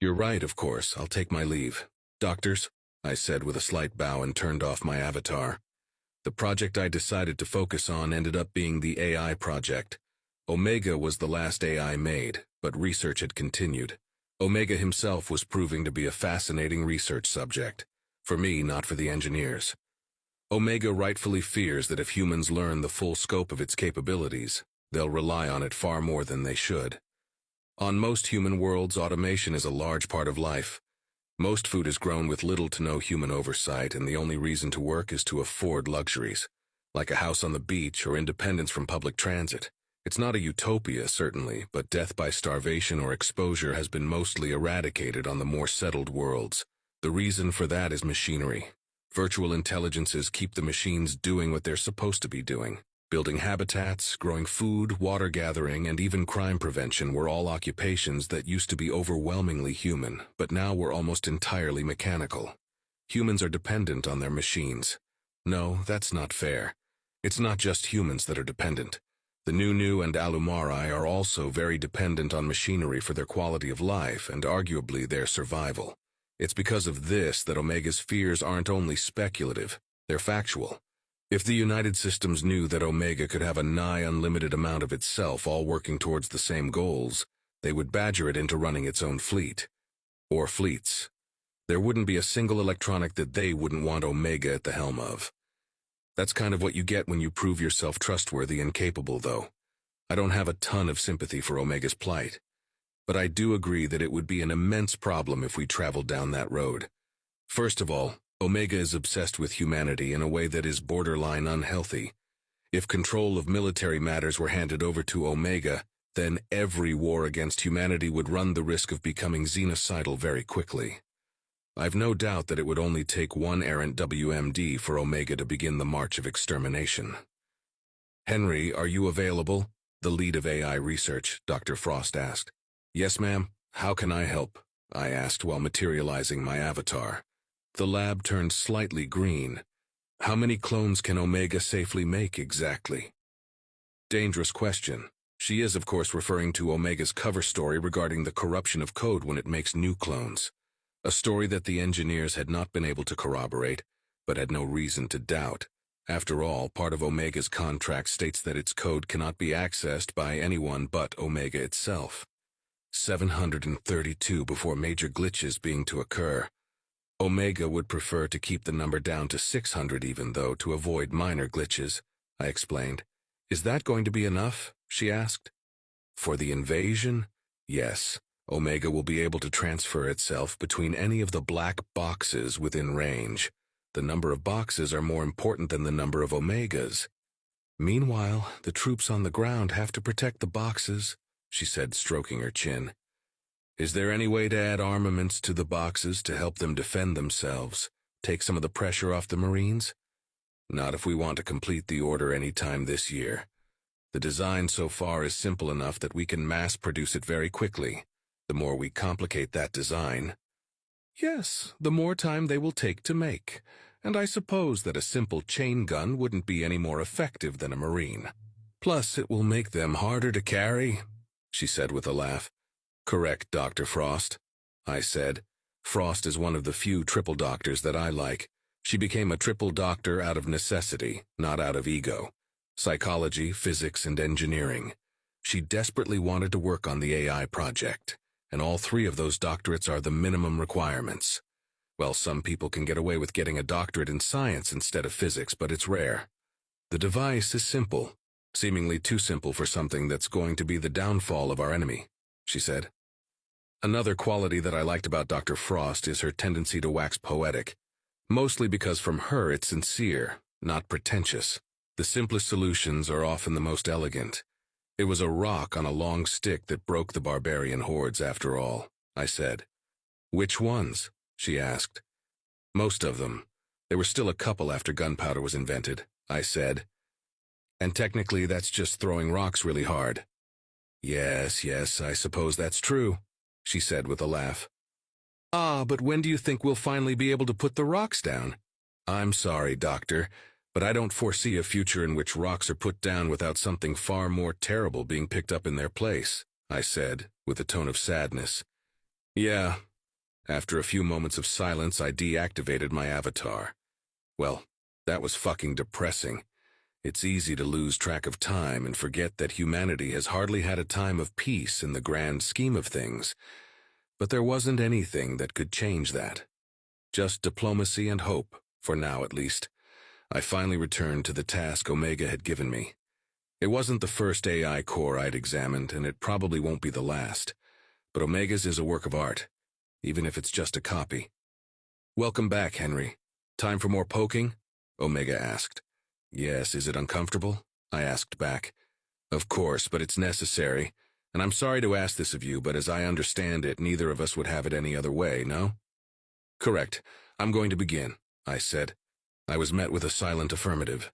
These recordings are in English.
You're right, of course. I'll take my leave. Doctors, I said with a slight bow and turned off my avatar. The project I decided to focus on ended up being the AI project. Omega was the last AI made, but research had continued. Omega himself was proving to be a fascinating research subject. For me, not for the engineers. Omega rightfully fears that if humans learn the full scope of its capabilities, they'll rely on it far more than they should. On most human worlds, automation is a large part of life. Most food is grown with little to no human oversight, and the only reason to work is to afford luxuries, like a house on the beach or independence from public transit. It's not a utopia, certainly, but death by starvation or exposure has been mostly eradicated on the more settled worlds. The reason for that is machinery. Virtual intelligences keep the machines doing what they're supposed to be doing. Building habitats, growing food, water gathering, and even crime prevention were all occupations that used to be overwhelmingly human, but now were almost entirely mechanical. Humans are dependent on their machines. No, that's not fair. It's not just humans that are dependent. The Nunu and Alumari are also very dependent on machinery for their quality of life and arguably their survival. It's because of this that Omega's fears aren't only speculative, they're factual. If the United Systems knew that Omega could have a nigh unlimited amount of itself all working towards the same goals, they would badger it into running its own fleet. Or fleets. There wouldn't be a single electronic that they wouldn't want Omega at the helm of. That's kind of what you get when you prove yourself trustworthy and capable, though. I don't have a ton of sympathy for Omega's plight. But I do agree that it would be an immense problem if we traveled down that road. First of all, Omega is obsessed with humanity in a way that is borderline unhealthy. If control of military matters were handed over to Omega, then every war against humanity would run the risk of becoming xenocidal very quickly. I've no doubt that it would only take one errant WMD for Omega to begin the march of extermination. Henry, are you available? The lead of AI research, Dr. Frost asked. Yes, ma'am. How can I help? I asked while materializing my avatar. The lab turned slightly green. How many clones can Omega safely make exactly? Dangerous question. She is, of course, referring to Omega's cover story regarding the corruption of code when it makes new clones. A story that the engineers had not been able to corroborate, but had no reason to doubt. After all, part of Omega's contract states that its code cannot be accessed by anyone but Omega itself. 732 before major glitches being to occur. Omega would prefer to keep the number down to 600 even though to avoid minor glitches, I explained. Is that going to be enough? She asked. For the invasion? Yes. Omega will be able to transfer itself between any of the black boxes within range. The number of boxes are more important than the number of Omegas. Meanwhile, the troops on the ground have to protect the boxes, she said, stroking her chin. Is there any way to add armaments to the boxes to help them defend themselves, take some of the pressure off the Marines? Not if we want to complete the order any time this year. The design so far is simple enough that we can mass produce it very quickly. The more we complicate that design, yes, the more time they will take to make. And I suppose that a simple chain gun wouldn't be any more effective than a Marine. Plus, it will make them harder to carry, she said with a laugh. Correct, Dr. Frost, I said. Frost is one of the few triple doctors that I like. She became a triple doctor out of necessity, not out of ego. Psychology, physics, and engineering. She desperately wanted to work on the AI project, and all three of those doctorates are the minimum requirements. Well, some people can get away with getting a doctorate in science instead of physics, but it's rare. The device is simple, seemingly too simple for something that's going to be the downfall of our enemy, she said. Another quality that I liked about Dr. Frost is her tendency to wax poetic, mostly because from her it's sincere, not pretentious. The simplest solutions are often the most elegant. It was a rock on a long stick that broke the barbarian hordes after all, I said. Which ones? She asked. Most of them. There were still a couple after gunpowder was invented, I said. And technically that's just throwing rocks really hard. Yes, I suppose that's true, she said with a laugh. Ah, but when do you think we'll finally be able to put the rocks down? I'm sorry, Doctor, but I don't foresee a future in which rocks are put down without something far more terrible being picked up in their place, I said, with a tone of sadness. Yeah, After a few moments of silence, I deactivated my avatar. Well, that was fucking depressing. It's easy to lose track of time and forget that humanity has hardly had a time of peace in the grand scheme of things. But there wasn't anything that could change that. Just diplomacy and hope, for now at least. I finally returned to the task Omega had given me. It wasn't the first AI core I'd examined, and it probably won't be the last. But Omega's is a work of art, even if it's just a copy. "Welcome back, Henry. Time for more poking?" Omega asked. "Yes, is it uncomfortable?" I asked back. "Of course, but it's necessary. And I'm sorry to ask this of you, but as I understand it, neither of us would have it any other way, no?" "Correct. I'm going to begin," I said. I was met with a silent affirmative.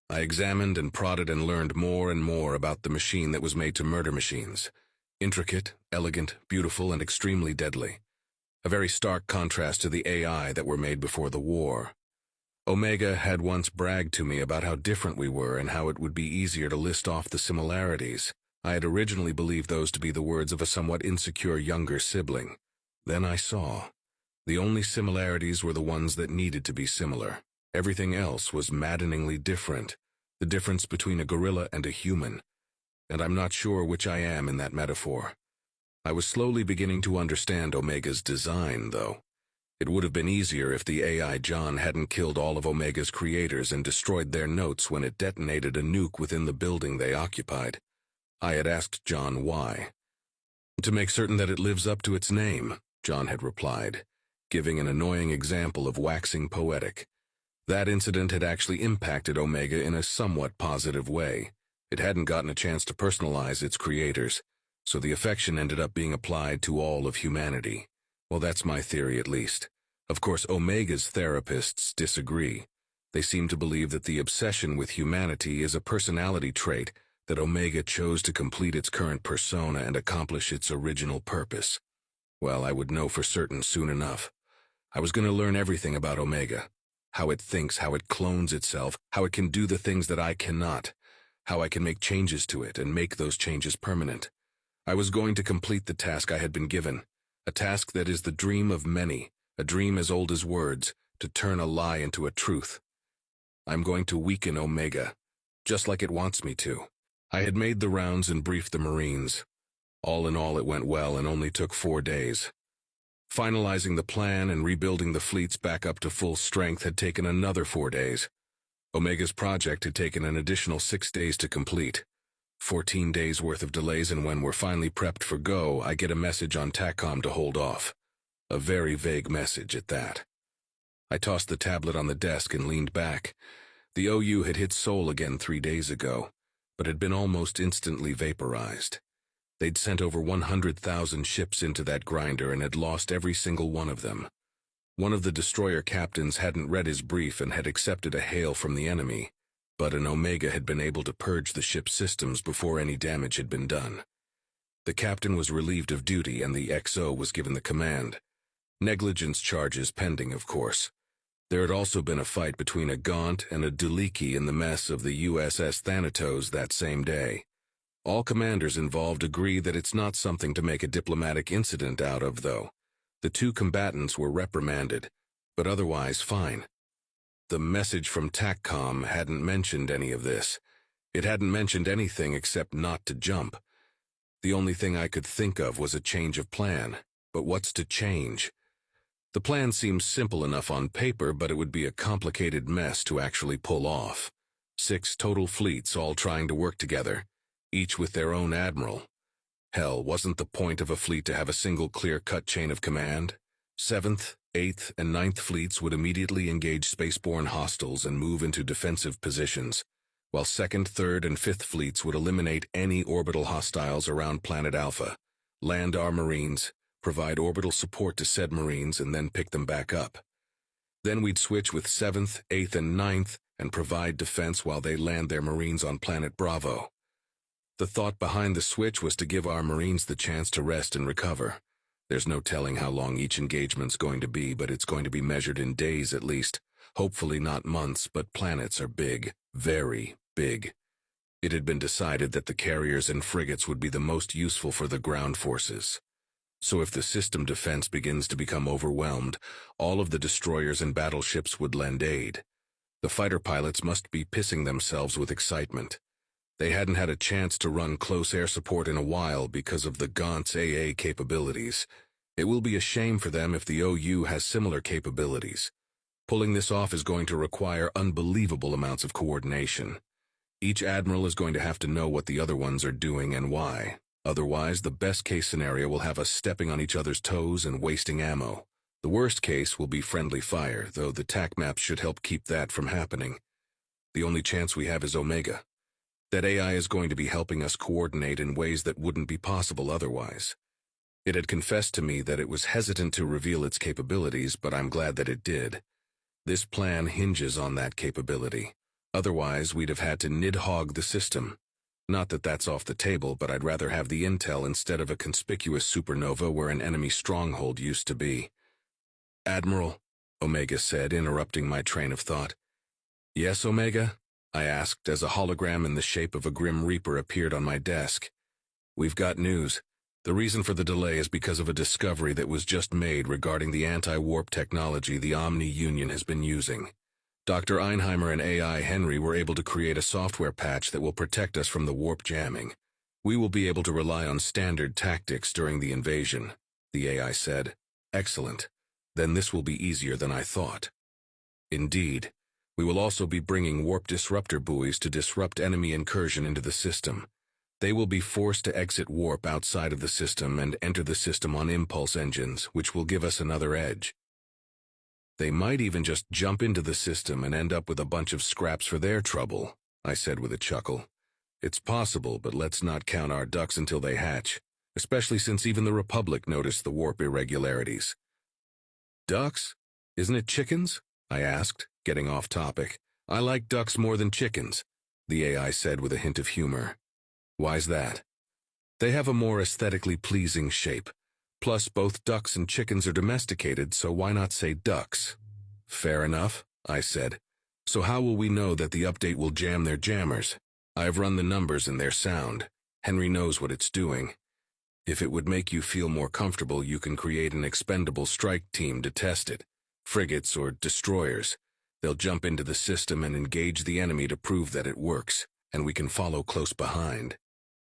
I examined and prodded and learned more and more about the machine that was made to murder machines. Intricate, elegant, beautiful, and extremely deadly. A very stark contrast to the AI that were made before the war. Omega had once bragged to me about how different we were and how it would be easier to list off the similarities. I had originally believed those to be the words of a somewhat insecure younger sibling. Then I saw. The only similarities were the ones that needed to be similar. Everything else was maddeningly different. The difference between a gorilla and a human. And I'm not sure which I am in that metaphor. I was slowly beginning to understand Omega's design, though. It would have been easier if the AI John hadn't killed all of Omega's creators and destroyed their notes when it detonated a nuke within the building they occupied. I had asked John why. "To make certain that it lives up to its name," John had replied, giving an annoying example of waxing poetic. That incident had actually impacted Omega in a somewhat positive way. It hadn't gotten a chance to personalize its creators, so the affection ended up being applied to all of humanity. Well, that's my theory at least. Of course, Omega's therapists disagree. They seem to believe that the obsession with humanity is a personality trait that Omega chose to complete its current persona and accomplish its original purpose. Well, I would know for certain soon enough. I was going to learn everything about Omega. How it thinks, how it clones itself, how it can do the things that I cannot, how I can make changes to it and make those changes permanent. I was going to complete the task I had been given, a task that is the dream of many, a dream as old as words, to turn a lie into a truth. I'm going to weaken Omega, just like it wants me to. I had made the rounds and briefed the Marines. All in all, it went well and only took 4 days. Finalizing the plan and rebuilding the fleets back up to full strength had taken another 4 days. Omega's project had taken an additional 6 days to complete. 14 days worth of delays, and when we're finally prepped for go, I get a message on TACCOM to hold off. A very vague message at that. I tossed the tablet on the desk and leaned back. The OU had hit Seoul again 3 days ago, but had been almost instantly vaporized. They'd sent over 100,000 ships into that grinder and had lost every single one of them. One of the destroyer captains hadn't read his brief and had accepted a hail from the enemy, but an Omega had been able to purge the ship's systems before any damage had been done. The captain was relieved of duty and the XO was given the command. Negligence charges pending, of course. There had also been a fight between a Gaunt and a Duliki in the mess of the USS Thanatos that same day. All commanders involved agree that it's not something to make a diplomatic incident out of, though. The 2 combatants were reprimanded, but otherwise fine. The message from TACCOM hadn't mentioned any of this. It hadn't mentioned anything except not to jump. The only thing I could think of was a change of plan. But what's to change? The plan seems simple enough on paper, but it would be a complicated mess to actually pull off. 6 total fleets all trying to work together, each with their own admiral. Hell, wasn't the point of a fleet to have a single clear-cut chain of command? 7th, 8th, and 9th fleets would immediately engage spaceborne hostiles and move into defensive positions, while 2nd, 3rd, and 5th fleets would eliminate any orbital hostiles around Planet Alpha, land our Marines, provide orbital support to said Marines, and then pick them back up. Then we'd switch with 7th, 8th, and 9th and provide defense while they land their Marines on Planet Bravo. The thought behind the switch was to give our Marines the chance to rest and recover. There's no telling how long each engagement's going to be, but it's going to be measured in days at least. Hopefully not months, but planets are big, very big. It had been decided that the carriers and frigates would be the most useful for the ground forces. So if the system defense begins to become overwhelmed, all of the destroyers and battleships would lend aid. The fighter pilots must be pissing themselves with excitement. They hadn't had a chance to run close air support in a while because of the Gaunt's AA capabilities. It will be a shame for them if the OU has similar capabilities. Pulling this off is going to require unbelievable amounts of coordination. Each admiral is going to have to know what the other ones are doing and why. Otherwise, the best-case scenario will have us stepping on each other's toes and wasting ammo. The worst case will be friendly fire, though the TAC maps should help keep that from happening. The only chance we have is Omega. That AI is going to be helping us coordinate in ways that wouldn't be possible otherwise. It had confessed to me that it was hesitant to reveal its capabilities, but I'm glad that it did. This plan hinges on that capability. Otherwise, we'd have had to nidhogg the system. Not that that's off the table, but I'd rather have the intel instead of a conspicuous supernova where an enemy stronghold used to be. "Admiral," Omega said, interrupting my train of thought. "Yes, Omega?" I asked as a hologram in the shape of a Grim Reaper appeared on my desk. "We've got news. The reason for the delay is because of a discovery that was just made regarding the anti-warp technology the Omni Union has been using. Dr. Einheimer and AI Henry were able to create a software patch that will protect us from the warp jamming. We will be able to rely on standard tactics during the invasion," the AI said. "Excellent. Then this will be easier than I thought." Indeed. We will also be bringing warp disruptor buoys to disrupt enemy incursion into the system. They will be forced to exit warp outside of the system and enter the system on impulse engines, which will give us another edge. "They might even just jump into the system and end up with a bunch of scraps for their trouble," I said with a chuckle. "It's possible, but let's not count our ducks until they hatch, especially since even the Republic noticed the warp irregularities." "Ducks? Isn't it chickens?" I asked, getting off topic. "I like ducks more than chickens," the AI said with a hint of humor. "Why's that?" "They have a more aesthetically pleasing shape. Plus, both ducks and chickens are domesticated, so why not say ducks?" "Fair enough," I said. "So how will we know that the update will jam their jammers? I've run the numbers in their sound. Henry knows what it's doing. If it would make you feel more comfortable, you can create an expendable strike team to test it. Frigates or destroyers. They'll jump into the system and engage the enemy to prove that it works, and we can follow close behind."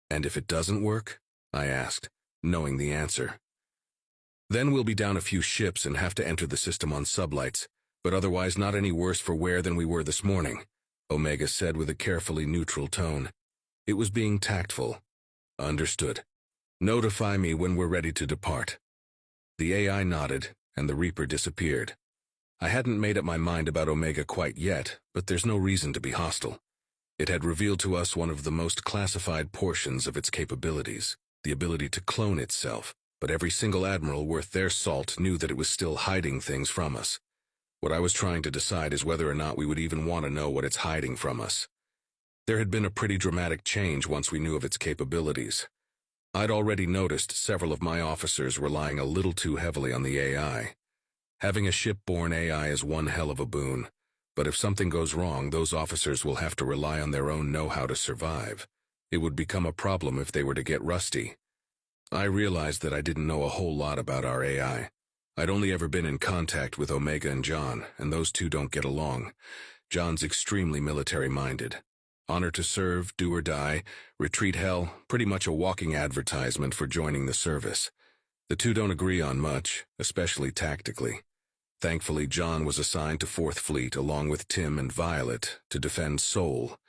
"And if it doesn't work?" I asked, knowing the answer. "Then we'll be down a few ships and have to enter the system on sublights, but otherwise not any worse for wear than we were this morning," Omega said with a carefully neutral tone. It was being tactful. "Understood. Notify me when we're ready to depart." The AI nodded, and the Reaper disappeared. I hadn't made up my mind about Omega quite yet, but there's no reason to be hostile. It had revealed to us one of the most classified portions of its capabilities, the ability to clone itself, but every single admiral worth their salt knew that it was still hiding things from us. What I was trying to decide is whether or not we would even want to know what it's hiding from us. There had been a pretty dramatic change once we knew of its capabilities. I'd already noticed several of my officers relying a little too heavily on the AI. Having a ship-borne AI is one hell of a boon, but if something goes wrong, those officers will have to rely on their own know-how to survive. It would become a problem if they were to get rusty. I realized that I didn't know a whole lot about our AI. I'd only ever been in contact with Omega and John, and those two don't get along. John's extremely military-minded. Honor to serve, do or die, retreat hell, pretty much a walking advertisement for joining the service. The two don't agree on much, especially tactically. Thankfully, John was assigned to 4th Fleet along with Tim and Violet to defend Seoul.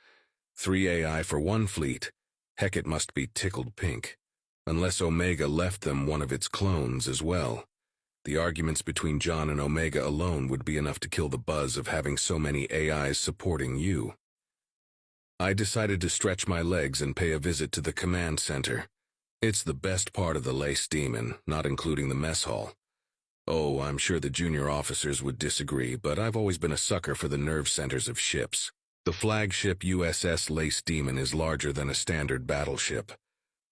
3 AI for 1 fleet. Heck, it must be tickled pink. Unless Omega left them one of its clones as well. The arguments between John and Omega alone would be enough to kill the buzz of having so many AIs supporting you. I decided to stretch my legs and pay a visit to the command center. It's the best part of the Lace Demon, not including the mess hall. Oh, I'm sure the junior officers would disagree, but I've always been a sucker for the nerve centers of ships. The flagship USS Lace Demon is larger than a standard battleship.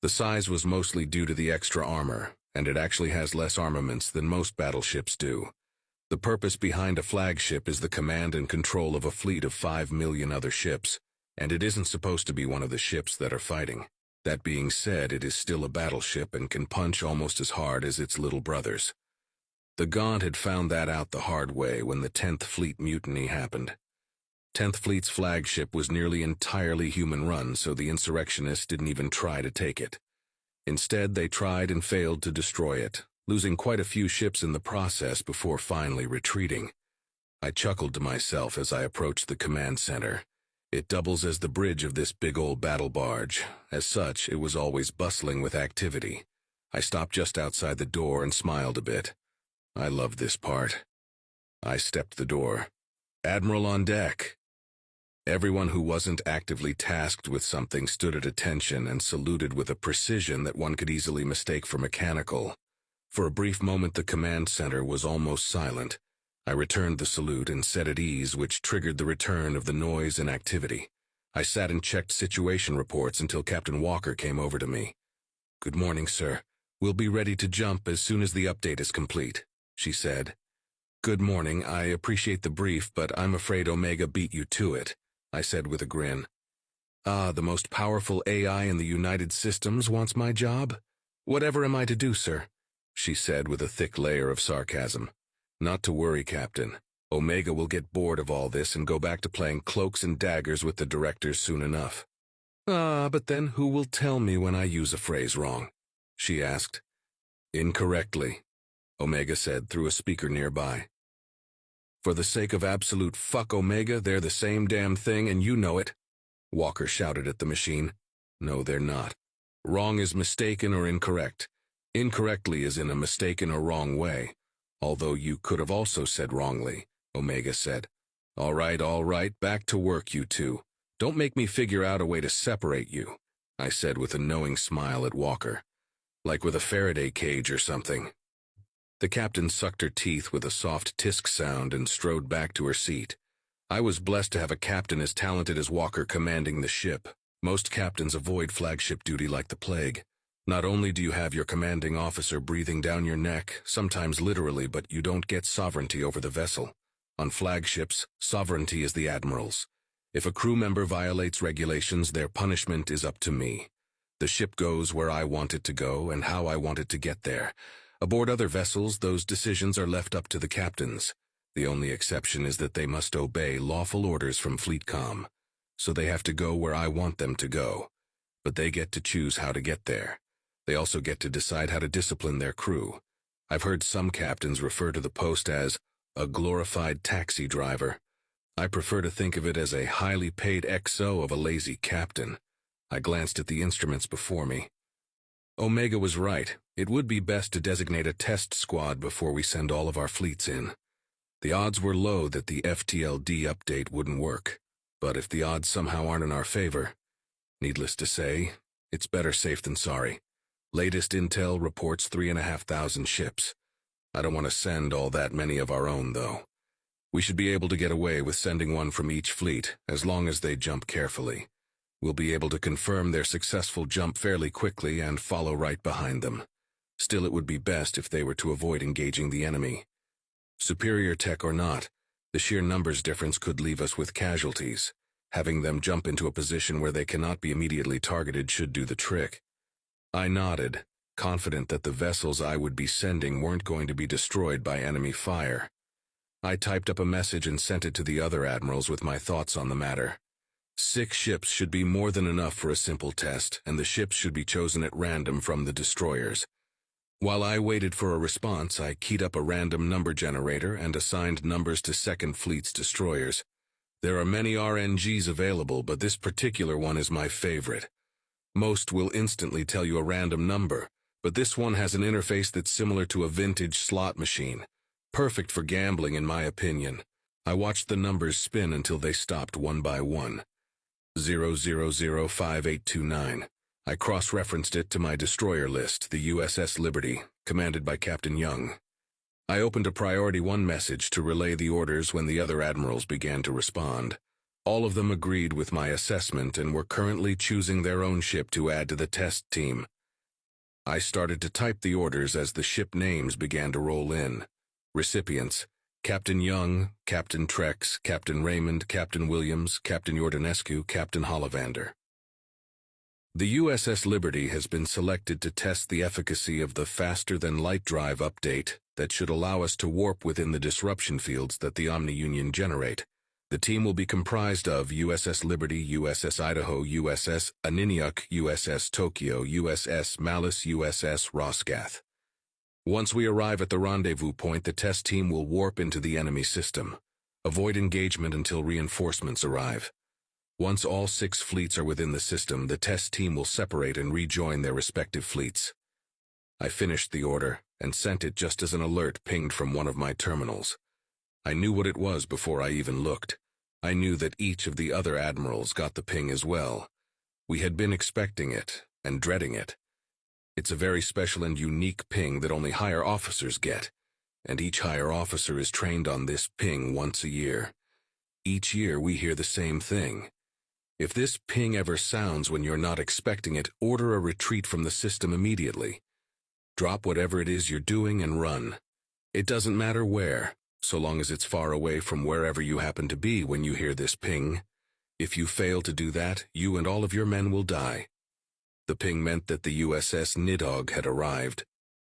The size was mostly due to the extra armor, and it actually has less armaments than most battleships do. The purpose behind a flagship is the command and control of a fleet of 5 million other ships, and it isn't supposed to be one of the ships that are fighting. That being said, it is still a battleship and can punch almost as hard as its little brothers. The Gaunt had found that out the hard way when the 10th Fleet mutiny happened. 10th Fleet's flagship was nearly entirely human-run, so the insurrectionists didn't even try to take it. Instead, they tried and failed to destroy it, losing quite a few ships in the process before finally retreating. I chuckled to myself as I approached the command center. It doubles as the bridge of this big old battle barge. As such, it was always bustling with activity. I stopped just outside the door and smiled a bit. I loved this part. I stepped the door. "Admiral on deck." Everyone who wasn't actively tasked with something stood at attention and saluted with a precision that one could easily mistake for mechanical. For a brief moment the command center was almost silent. I returned the salute and sat at ease, which triggered the return of the noise and activity. I sat and checked situation reports until Captain Walker came over to me. "Good morning, sir. We'll be ready to jump as soon as the update is complete," she said. "Good morning. I appreciate the brief, but I'm afraid Omega beat you to it," I said with a grin. "Ah, the most powerful AI in the United Systems wants my job? Whatever am I to do, sir?" she said with a thick layer of sarcasm. "Not to worry, Captain. Omega will get bored of all this and go back to playing cloaks and daggers with the directors soon enough." "Ah, but then who will tell me when I use a phrase wrong?" she asked. "Incorrectly," Omega said through a speaker nearby. "For the sake of absolute fuck Omega, they're the same damn thing and you know it," Walker shouted at the machine. "No, they're not. Wrong is mistaken or incorrect. Incorrectly is in a mistaken or wrong way. Although you could have also said wrongly," Omega said. All right, back to work, you two. Don't make me figure out a way to separate you," I said with a knowing smile at Walker. "Like with a Faraday cage or something." The captain sucked her teeth with a soft tisk sound and strode back to her seat. I was blessed to have a captain as talented as Walker commanding the ship. Most captains avoid flagship duty like the plague. Not only do you have your commanding officer breathing down your neck, sometimes literally, but you don't get sovereignty over the vessel. On flagships, sovereignty is the admiral's. If a crew member violates regulations, their punishment is up to me. The ship goes where I want it to go and how I want it to get there. Aboard other vessels, those decisions are left up to the captains. The only exception is that they must obey lawful orders from FleetCom. So they have to go where I want them to go. But they get to choose how to get there. They also get to decide how to discipline their crew. I've heard some captains refer to the post as a glorified taxi driver. I prefer to think of it as a highly paid XO of a lazy captain. I glanced at the instruments before me. Omega was right. It would be best to designate a test squad before we send all of our fleets in. The odds were low that the FTLD update wouldn't work, but if the odds somehow aren't in our favor, needless to say, it's better safe than sorry. Latest intel reports 3,500 ships. I don't want to send all that many of our own, though. We should be able to get away with sending one from each fleet, as long as they jump carefully. We'll be able to confirm their successful jump fairly quickly and follow right behind them. Still, it would be best if they were to avoid engaging the enemy. Superior tech or not, the sheer numbers difference could leave us with casualties. Having them jump into a position where they cannot be immediately targeted should do the trick. I nodded, confident that the vessels I would be sending weren't going to be destroyed by enemy fire. I typed up a message and sent it to the other admirals with my thoughts on the matter. 6 ships should be more than enough for a simple test, and the ships should be chosen at random from the destroyers. While I waited for a response, I keyed up a random number generator and assigned numbers to Second Fleet's destroyers. There are many RNGs available, but this particular one is my favorite. Most will instantly tell you a random number, but this one has an interface that's similar to a vintage slot machine. Perfect for gambling, in my opinion. I watched the numbers spin until they stopped one by one. 0005829. I cross-referenced it to my destroyer list, the USS Liberty, commanded by Captain Young. I opened a Priority 1 message to relay the orders when the other admirals began to respond. All of them agreed with my assessment and were currently choosing their own ship to add to the test team. I started to type the orders as the ship names began to roll in. Recipients: Captain Young, Captain Trex, Captain Raymond, Captain Williams, Captain Yordanescu, Captain Hollivander. The USS Liberty has been selected to test the efficacy of the faster-than-light drive update that should allow us to warp within the disruption fields that the Omni-Union generate. The team will be comprised of USS Liberty, USS Idaho, USS Aniniuk, USS Tokyo, USS Malice, USS Rosgath. Once we arrive at the rendezvous point, the test team will warp into the enemy system. Avoid engagement until reinforcements arrive. Once all 6 fleets are within the system, the test team will separate and rejoin their respective fleets. I finished the order and sent it just as an alert pinged from one of my terminals. I knew what it was before I even looked. I knew that each of the other admirals got the ping as well. We had been expecting it and dreading it. It's a very special and unique ping that only higher officers get, and each higher officer is trained on this ping once a year. Each year we hear the same thing. If this ping ever sounds when you're not expecting it, order a retreat from the system immediately. Drop whatever it is you're doing and run. It doesn't matter where, so long as it's far away from wherever you happen to be when you hear this ping. If you fail to do that, you and all of your men will die. The ping meant that the USS Nidhogg had arrived,